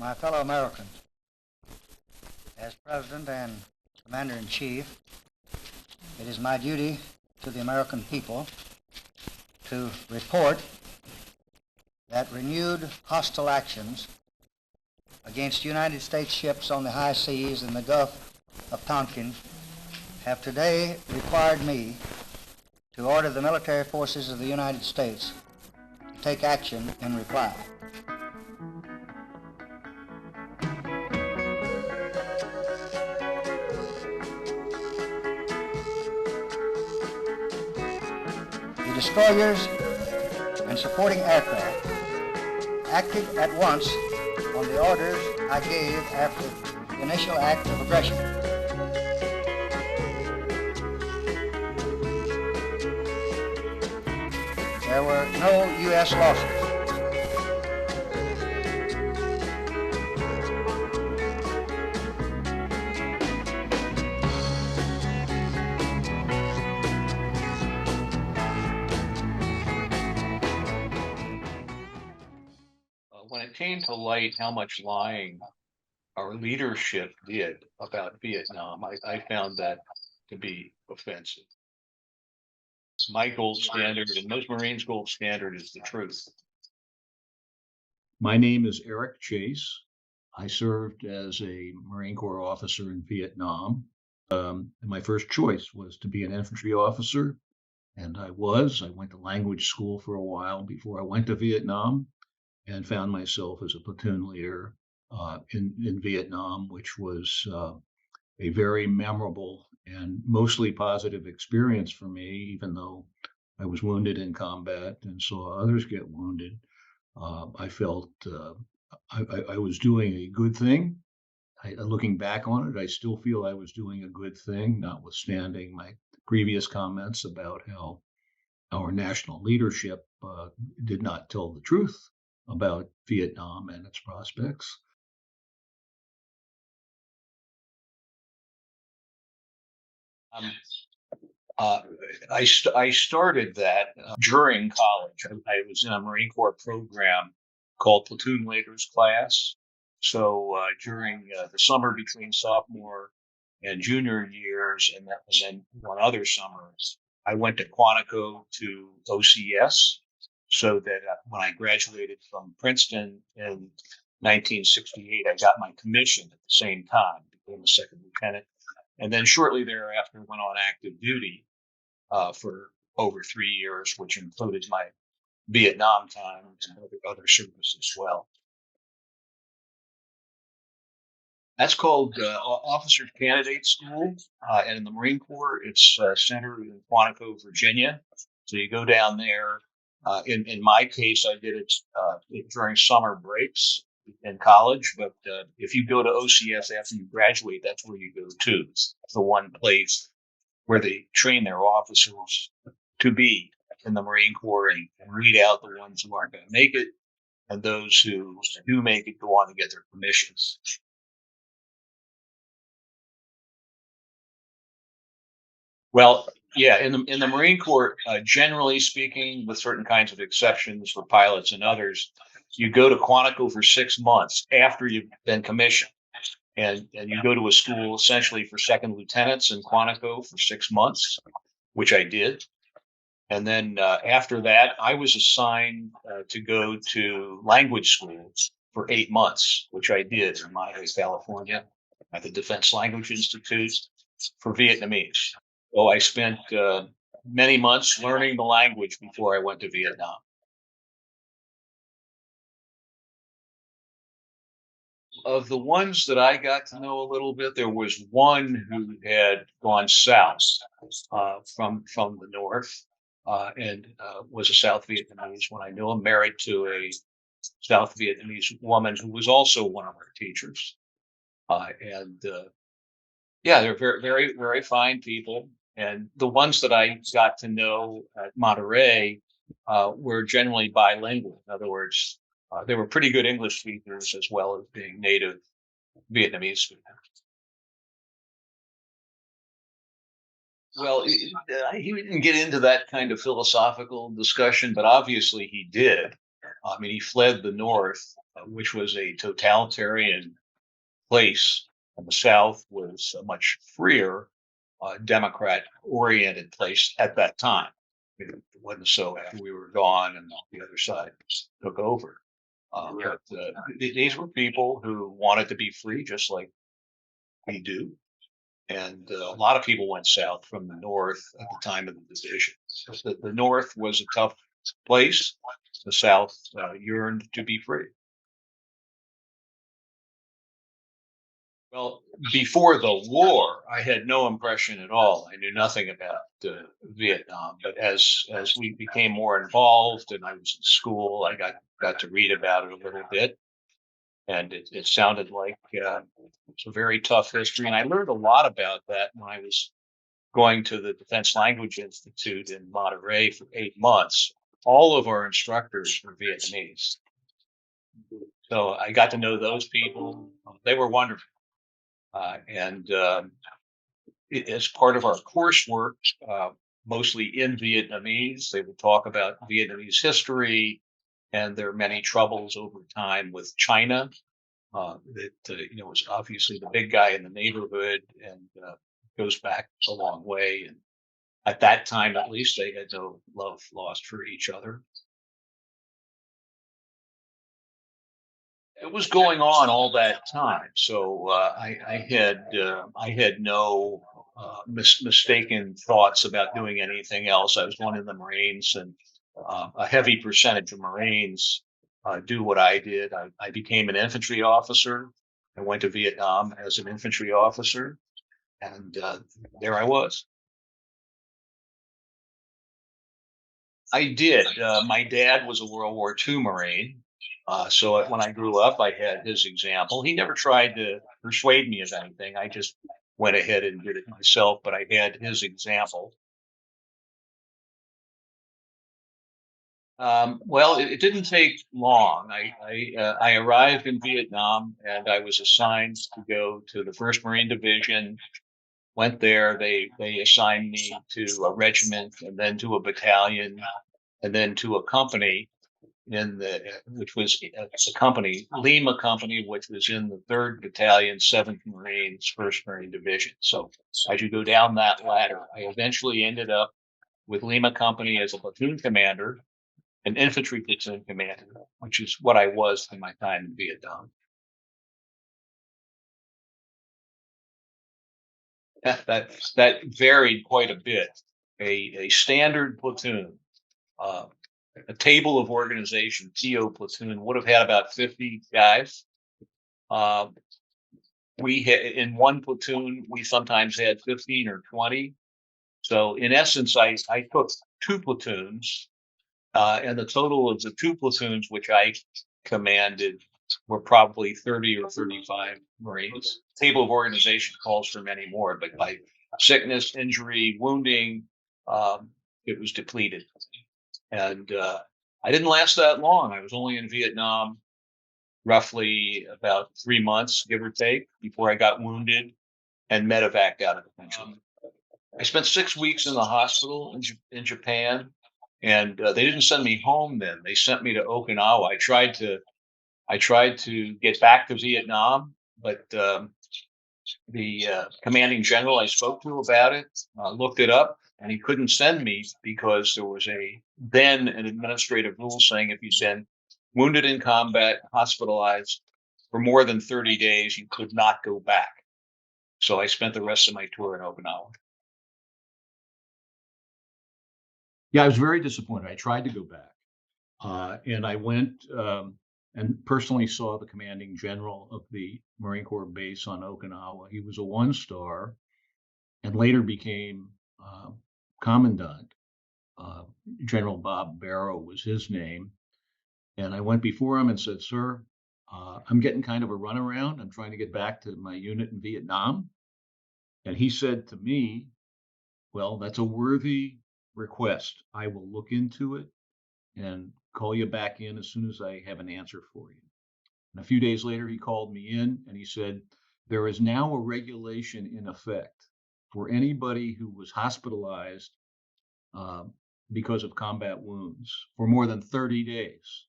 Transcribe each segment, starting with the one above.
My fellow Americans, as President and Commander-in-Chief, it is my duty to the American people to report that renewed hostile actions against United States ships on the high seas in the Gulf of Tonkin have today required me to order the military forces of the United States to take action in reply. The destroyers and supporting aircraft acted at once on the orders I gave after the initial act of aggression. There were no U.S. losses. When it came to light how much lying our leadership did about Vietnam, I found that to be offensive. My gold standard and most Marines' gold standard is the truth. My name is Eric Chase. I served as a Marine Corps officer in Vietnam. And my first choice was to be an infantry officer, and I went to language school for a while before I went to Vietnam, and found myself as a platoon leader in Vietnam, which was a very memorable and mostly positive experience for me, even though I was wounded in combat and saw others get wounded. I felt I was doing a good thing. Looking back on it, I still feel I was doing a good thing, notwithstanding my previous comments about how our national leadership did not tell the truth about Vietnam and its prospects. I started that during college. I was in a Marine Corps program called Platoon Leaders Class. So during the summer between sophomore and junior years, and then one other summer, I went to Quantico to OCS, so that when I graduated from Princeton in 1968, I got my commission at the same time, became a second lieutenant, and then shortly thereafter went on active duty for over 3 years, which included my Vietnam time and other service as well. That's called Officers Candidate School, and in the Marine Corps, it's centered in Quantico, Virginia. So you go down there. In my case, I did it during summer breaks in college, but if you go to OCS after you graduate, that's where you go to. It's the one place where they train their officers to be in the Marine Corps and weed out the ones who aren't going to make it, and those who do make it go on to get their commissions. Well, yeah, in the Marine Corps, generally speaking, with certain kinds of exceptions for pilots and others, you go to Quantico for 6 months after you've been commissioned. And you go to a school essentially for second lieutenants in Quantico for 6 months, which I did. And then after that, I was assigned to go to language schools for 8 months, which I did in Monterey, California, at the Defense Language Institute for Vietnamese. So I spent many months learning the language before I went to Vietnam. Of the ones that I got to know a little bit, there was one who had gone south from the north and was a South Vietnamese when I knew him, married to a South Vietnamese woman who was also one of our teachers. Yeah, they're very, very, very fine people. And the ones that I got to know at Monterey were generally bilingual. In other words, they were pretty good English speakers as well as being native Vietnamese speakers. Well, he didn't get into that kind of philosophical discussion, but obviously he did. I mean, he fled the North which was a totalitarian place, and the South was a much freer, Democrat-oriented place at that time. It wasn't so after we were gone and the other side took over. These were people who wanted to be free, just like we do. And a lot of people went south from the North at the time of the division. The North was a tough place. The South yearned to be free. Well, before the war, I had no impression at all. I knew nothing about Vietnam. But as we became more involved, and I was in school, I got to read about it a little bit, and it sounded like it's a very tough history. And I learned a lot about that when I was going to the Defense Language Institute in Monterey for 8 months. All of our instructors were Vietnamese, so I got to know those people. They were wonderful. And as part of our coursework, mostly in Vietnamese, they would talk about Vietnamese history and their many troubles over time with China. That was obviously the big guy in the neighborhood, and goes back a long way. And at that time, at least, they had no love lost for each other. It was going on all that time, so I had no mistaken thoughts about doing anything else. I was going in the Marines, and a heavy percentage of Marines do what I did. I became an infantry officer. I went to Vietnam as an infantry officer, and there I was. I did. My dad was a World War II Marine. So when I grew up, I had his example. He never tried to persuade me of anything. I just went ahead and did it myself, but I had his example. Well, it didn't take long. I arrived in Vietnam, and I was assigned to go to the First Marine Division. Went there. They assigned me to a regiment, and then to a battalion, and then to a company which was a company, Lima Company, which was in the 3rd Battalion, 7th Marines, 1st Marine Division. So as you go down that ladder, I eventually ended up with Lima Company as a platoon commander, an infantry platoon commander, which is what I was in my time in Vietnam. That varied quite a bit. A standard platoon, uh, a table of organization, TO platoon, would have had about 50 guys. We had in one platoon, we sometimes had 15 or 20. So in essence, I took 2 platoons, and the total of the 2 platoons which I commanded were probably 30 or 35 Marines. Table of organization calls for many more, but by sickness, injury, wounding, it was depleted. And I didn't last that long. I was only in Vietnam roughly about 3 months, give or take, before I got wounded and medevaced out of the country. I spent 6 weeks in the hospital in Japan, and they didn't send me home then. They sent me to Okinawa. I tried to get back to Vietnam, but the commanding general I spoke to about it looked it up, and he couldn't send me because there was an administrative rule saying if you'd been wounded in combat, hospitalized for more than 30 days, you could not go back. So I spent the rest of my tour in Okinawa. Yeah, I was very disappointed. I tried to go back, and I went and personally saw the commanding general of the Marine Corps base on Okinawa. He was a 1-star, and later became commandant. Uh, General Bob Barrow was his name. And I went before him and said, "Sir, I'm getting kind of a runaround. I'm trying to get back to my unit in Vietnam." And he said to me, "Well, that's a worthy request. I will look into it and call you back in as soon as I have an answer for you." And a few days later, he called me in and he said, "There is now a regulation in effect for anybody who was hospitalized uh, because of combat wounds for more than 30 days.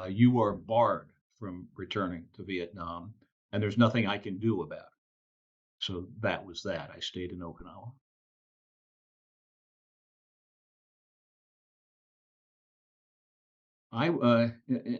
you are barred from returning to Vietnam, and there's nothing I can do about it. So that was that. I stayed in Okinawa.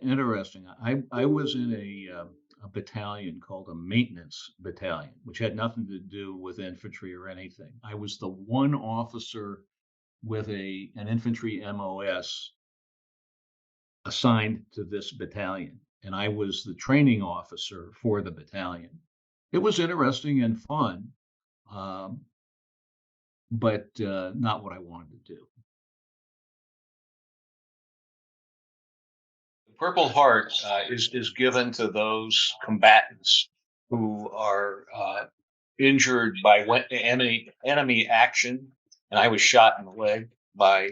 Interesting. I was in a battalion called a maintenance battalion, which had nothing to do with infantry or anything. I was the one officer with an infantry MOS assigned to this battalion, and I was the training officer for the battalion. It was interesting and fun, um, but not what I wanted to do. The Purple Heart is given to those combatants who are injured by enemy action, and I was shot in the leg by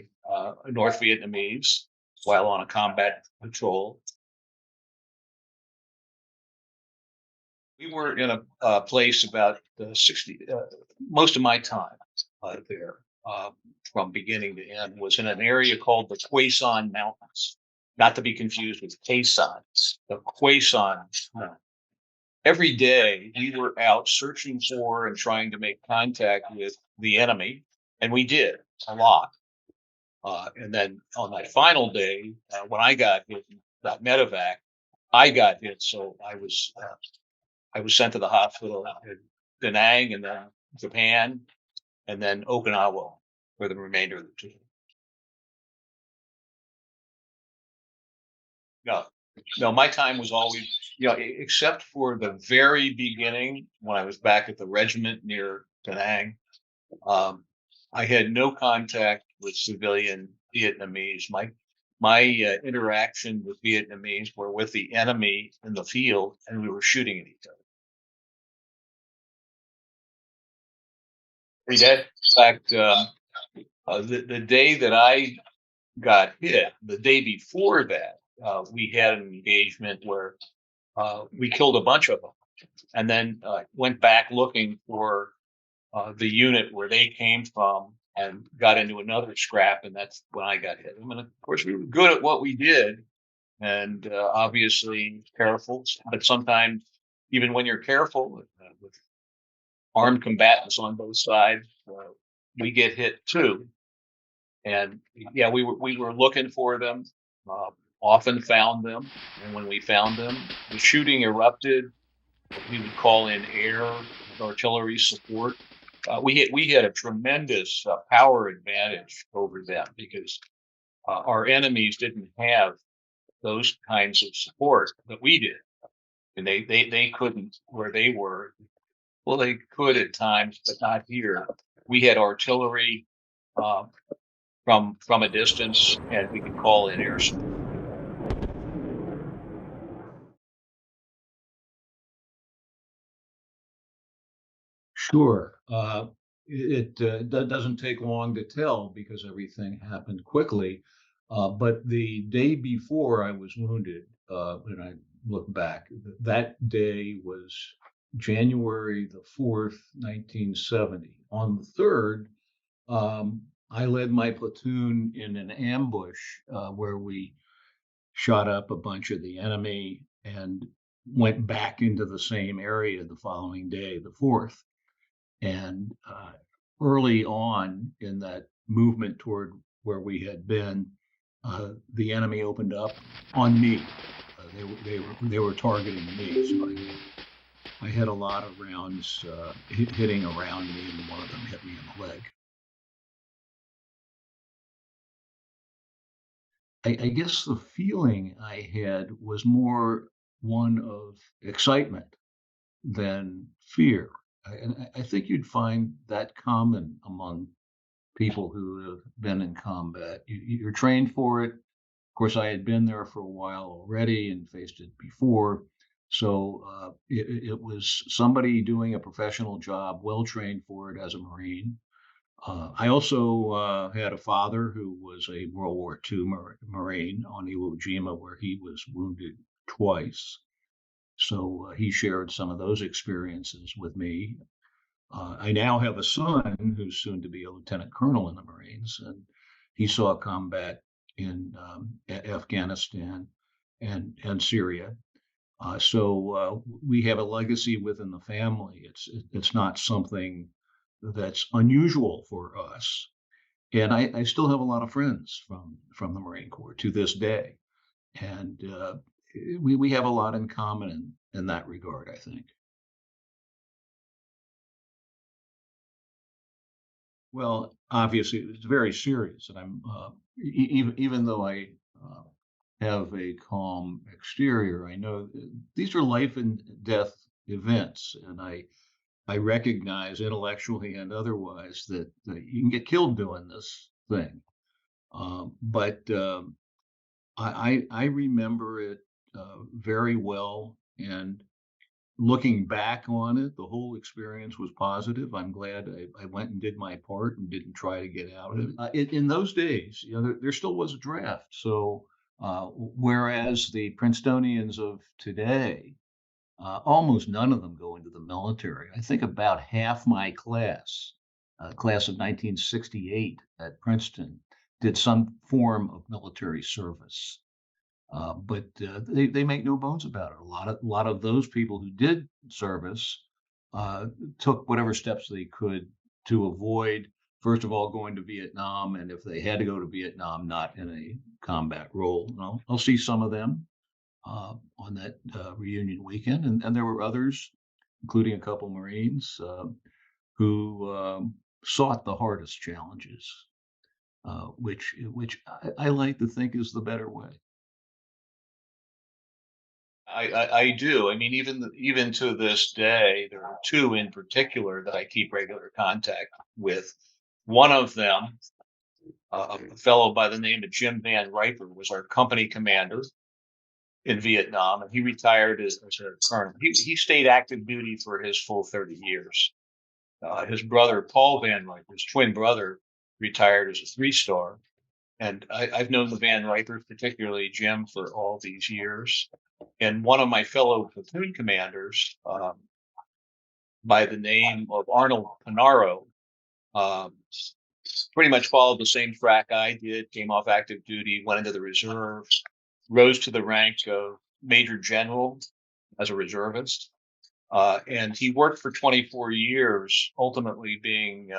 North Vietnamese while on a combat patrol. We were in a place about 60. Most of my time there, from beginning to end, was in an area called the Quai San Mountains, not to be confused with Quai San. The Quai San. Every day we were out searching for and trying to make contact with the enemy, and we did a lot. And then on that final day, when I got hit, got medevac, I got hit, so I was sent to the hospital in Da Nang, and then Japan, and then Okinawa for the remainder of the tour. No, no, my time was always, except for the very beginning when I was back at the regiment near Da Nang. I had no contact with civilian Vietnamese. My interaction with Vietnamese were with the enemy in the field, and we were shooting at each other. We did. In fact, the day that I got hit, the day before that, we had an engagement where we killed a bunch of them, and then went back looking for the unit where they came from, and got into another scrap, and that's when I got hit. I mean, of course, we were good at what we did, and obviously careful. But sometimes, even when you're careful with armed combatants on both sides, we get hit too. And yeah, we were looking for them. Uh, Often found them, and when we found them, the shooting erupted. We would call in air with artillery support. We had a tremendous power advantage over them because our enemies didn't have those kinds of support that we did, and they couldn't where they were. Well, they could at times, but not here. We had artillery from a distance, and we could call in air support. Sure. Doesn't take long to tell because everything happened quickly. But the day before I was wounded, when I look back, that day was January the 4th, 1970. On the 3rd, I led my platoon in an ambush where we shot up a bunch of the enemy and went back into the same area the following day, the 4th. And early on in that movement toward where we had been, the enemy opened up on me. They were targeting me, so I had a lot of rounds hitting around me, and one of them hit me in the leg. I guess the feeling I had was more one of excitement than fear. And I think you'd find that common among people who have been in combat. You're trained for it. Of course, I had been there for a while already and faced it before. So it was somebody doing a professional job, well trained for it as a Marine. I also had a father who was a World War II Marine on Iwo Jima, where he was wounded twice. So he shared some of those experiences with me. I now have a son who's soon to be a lieutenant colonel in the Marines, and he saw combat in Afghanistan. and Syria. So we have a legacy within the family. It's not something that's unusual for us. And I still have a lot of friends from the Marine Corps to this day, and we have a lot in common in that regard, I think. Well, obviously, it's very serious, and even though I uh, have a calm exterior, I know these are life and death events, and I recognize intellectually and otherwise that you can get killed doing this thing. But I remember it very well, and looking back on it, the whole experience was positive. I'm glad I went and did my part and didn't try to get out of it. In those days, there still was a draft. So whereas the Princetonians of today, almost none of them go into the military. I think about half my class of 1968 at Princeton, did some form of military service. But they make no bones about it. A lot of those people who did service uh, took whatever steps they could to avoid, first of all, going to Vietnam, and if they had to go to Vietnam, not in a combat role. I'll see some of them on that reunion weekend, and there were others, including a couple Marines, who sought the hardest challenges, which I like to think is the better way. I do. I mean, even to this day, there are two in particular that I keep regular contact with. One of them, a fellow by the name of Jim Van Riper, was our company commander in Vietnam, and he retired as a colonel. He stayed active duty for his full 30 years. His brother, Paul Van Riper, his twin brother, retired as a three-star. And I've known the Van Ripers, particularly Jim, for all these years. And one of my fellow platoon commanders, by the name of Arnold Panaro, um, pretty much followed the same track I did, came off active duty, went into the reserves, rose to the rank of Major General as a reservist. And he worked for 24 years, ultimately being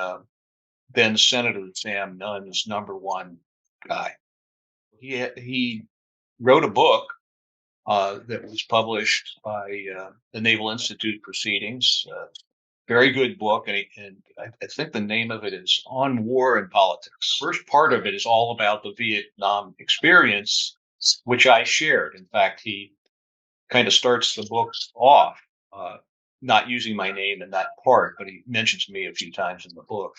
then Senator Sam Nunn's number one guy. He wrote a book that was published by the Naval Institute Proceedings. Very good book, and I think the name of it is On War and Politics. First part of it is all about the Vietnam experience, which I shared. In fact, he kind of starts the book off, uh, not using my name in that part, but he mentions me a few times in the book.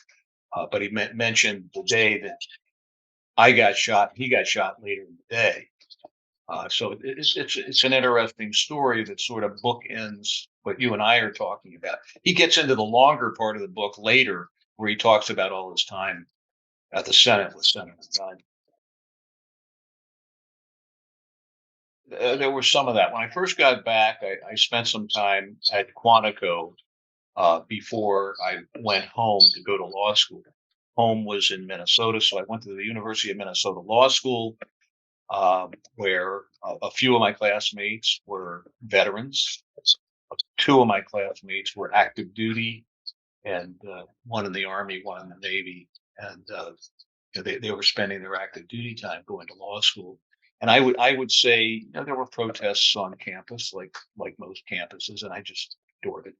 But he mentioned the day that I got shot, he got shot later in the day. So it's an interesting story that sort of bookends what you and I are talking about. He gets into the longer part of the book later, where he talks about all his time at the Senate with Senator Nunn. There was some of that. When I first got back, I spent some time at Quantico before I went home to go to law school. Home was in Minnesota, so I went to the University of Minnesota Law School, where a few of my classmates were veterans. Two of my classmates were active duty, and one in the Army, one in the Navy. And they were spending their active duty time going to law school. And I would say, there were protests on campus, like most campuses, and I just adored it.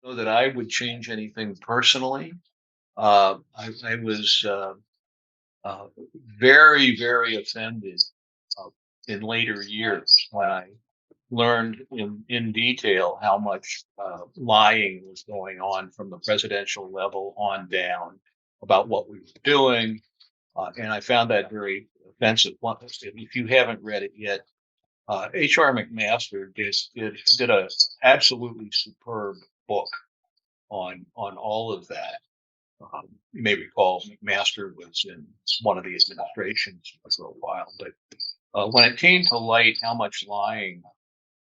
So that I would change anything personally. I was uh, very, very offended uh, in later years when I learned in detail how much lying was going on from the presidential level on down about what we were doing. And I found that very offensive. If you haven't read it yet, H.R. McMaster did a absolutely superb book on all of that. You may recall McMaster was in one of the administrations for a while, but when it came to light how much lying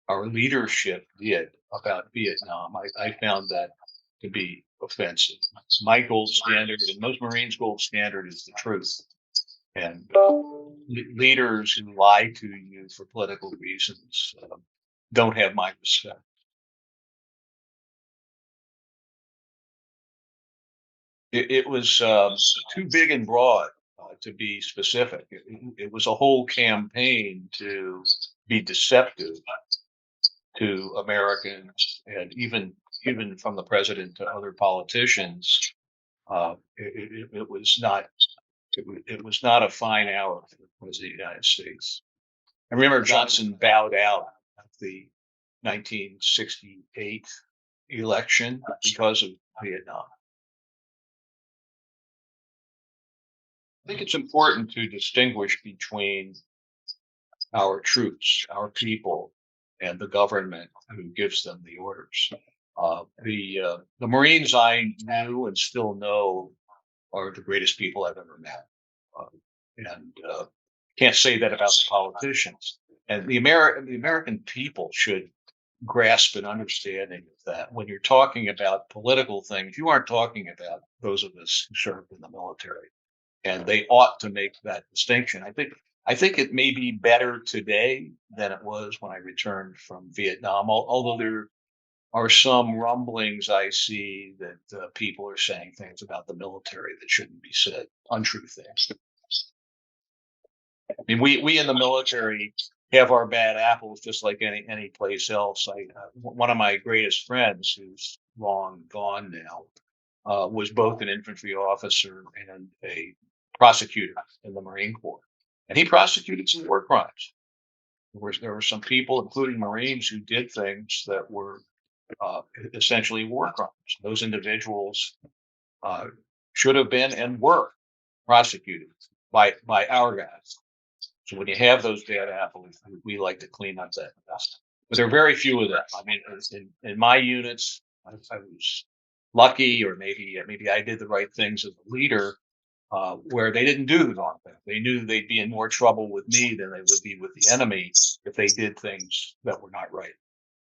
our leadership did about Vietnam, I found that to be offensive. My gold standard and most Marines' gold standard is the truth. And leaders who lie to you for political reasons don't have my respect. It was too big and broad to be specific. It was a whole campaign to be deceptive to Americans, and even from the president to other politicians. It was not. It was not a fine hour for the president of the United States. I remember Johnson bowed out at the 1968 election because of Vietnam. I think it's important to distinguish between our troops, our people, and the government who gives them the orders. The Marines I knew and still know are the greatest people I've ever met, and can't say that about the politicians. And the American people should grasp an understanding of that. When you're talking about political things, you aren't talking about those of us who served in the military, and they ought to make that distinction. I think it may be better today than it was when I returned from Vietnam, although there are some rumblings I see that people are saying things about the military that shouldn't be said, untrue things. I mean, we in the military have our bad apples just like any place else. One of my greatest friends, who's long gone now, was both an infantry officer and a prosecutor in the Marine Corps, and he prosecuted some war crimes. There were some people, including Marines, who did things that were essentially war crimes. Those individuals should have been and were prosecuted by our guys. So when you have those bad apples, we like to clean up that mess. But there are very few of them. I mean, in my units, I was lucky, or maybe I did the right things as a leader, where they didn't do the wrong thing. They knew they'd be in more trouble with me than they would be with the enemy if they did things that were not right.